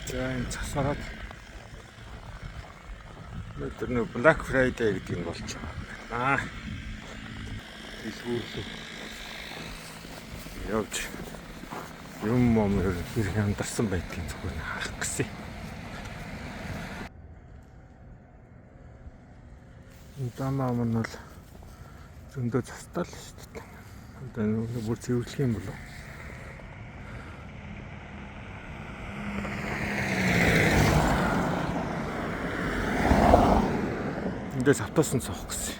За энэ цасараад өнөөдөр нөө Black Friday гэдэг юм болж байгаа. Илгүүрлээ. Явж юм хэр хямдарсан байдгийг зөвхөн харах гэсэн. Энэ дамаа мань бол зөндөө застал шүү дээ. Одоо энэ бүр цэвэрлэх юм болов. Эндээс автосан цоох гэсэн.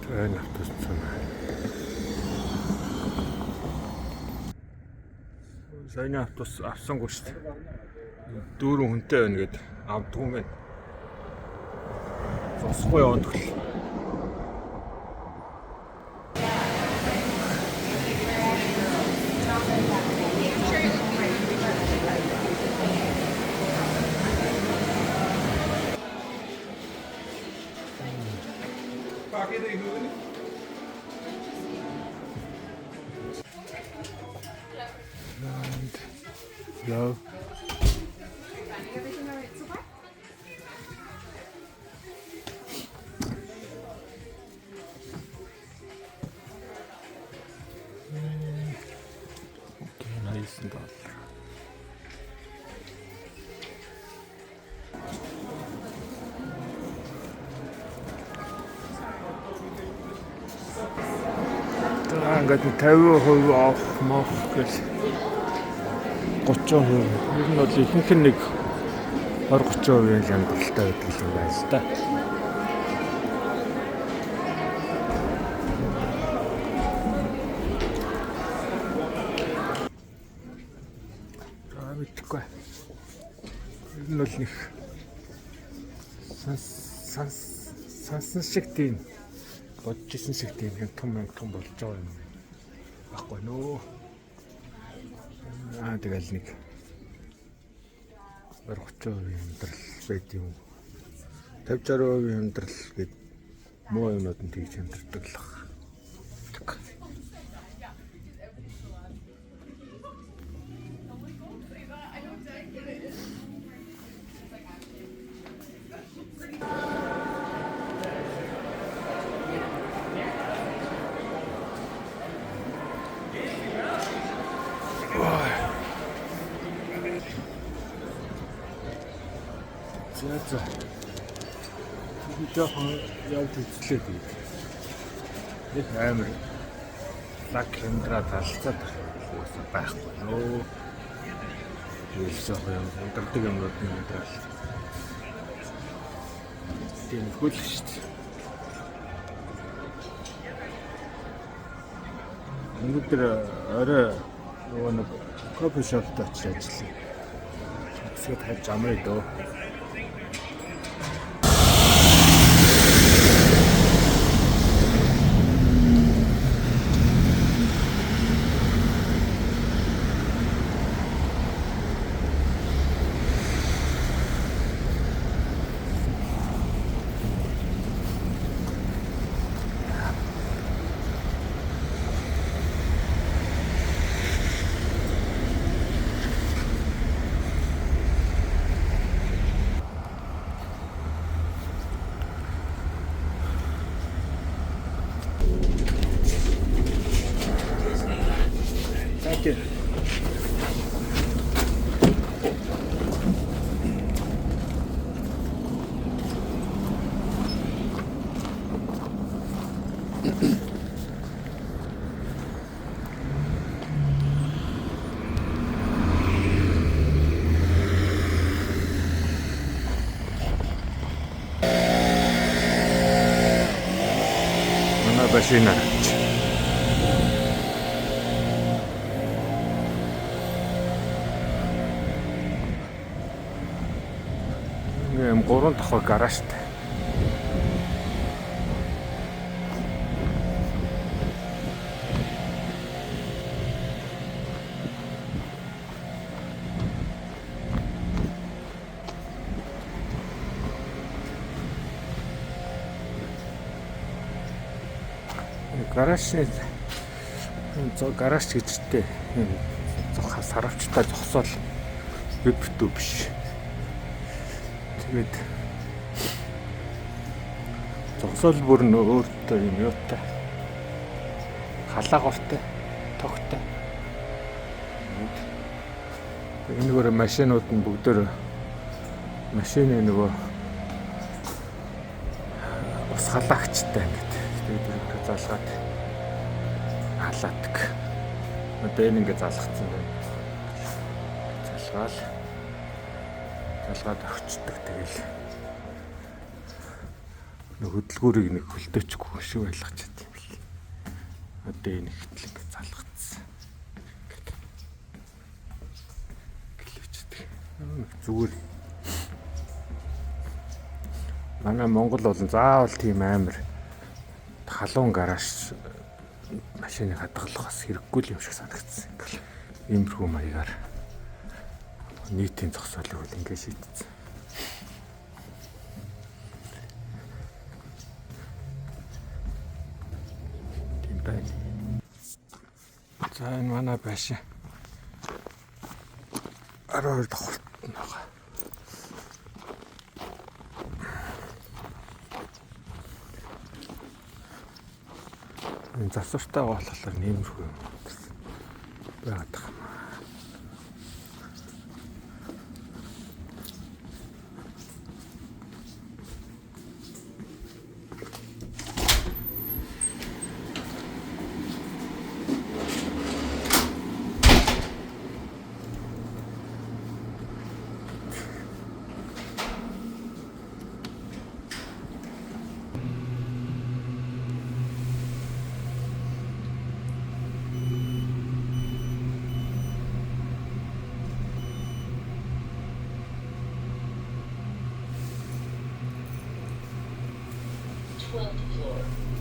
Энэ автосан цоох. Саяны автобус авсангүй шүү дээ. 4 хүнтэй байна гэд авдгүй юм байна. Зосгүй яваад гэл. Hello. Everything all right so far? $19. Ингээд 50% off моох гэл 30%. Ер нь бол ихэнх нь нэг 20-30% хямдалтай байдаг юм байна л да. Мэдгүй. Ер нь бол нэг сансан шиг тийм бодчихсон шиг тийм том болж байгаа юм. Баггүй нөө. Тэгэл нэг 30% хямдрал байд юм. 50-60% хямдрал гээд муу юмнууд нь тэгж хямдардаг л байна. За. Би жоохон явж үзлээ тэгээд. Их амар лаг хэмдраад алцаад байхгүй нөө. Тэгэл жоохон хэмдэрдэг юмнууд нь хэмдрал. Тийм хөл шүү дээ. Өнөөдөр орой нөгөө нэг кофе шопт очиж ажиллая. Хэсэг тавьж амраа дөө. Thank you. Манай машина. Ийм 3 давхар гаражтай. Гараж гараж гэжтэй саравчтай зогсоол веб битүү биш. Тэгээд зогсоол бүр өөртөө юм юутай халаагортой тогтой. Энэ нөгөө машинууд нь бүгдээр машины нөгөө ус халаагчтай ингээд тэгээд залгаад халаадаг. Одоо энэ ингээд залгацсан байна. Залгаад орчдөг. Тэгэл хөдөлгүүрийг нэг хөлдөөчгүй шиг байлгаж чадсан юм бэл. Одоо энэ ихтэл ингээд залгацсан. Гэлээчдэг. Зүгээр. Манай Монгол болон заавал тийм амар халуун гараж машиныг хадгалах бас хэрэггүй юм шиг санагдсан. Иймэрхүү маягаар нийтийн зогсоолыг бол ингэ шийдсэн. Тийм байна. За энэ манай байшин 12 давхарт байгаа. Энэ засвартай болохоор нэмэрхүү юм байгаад байгаа. Floor.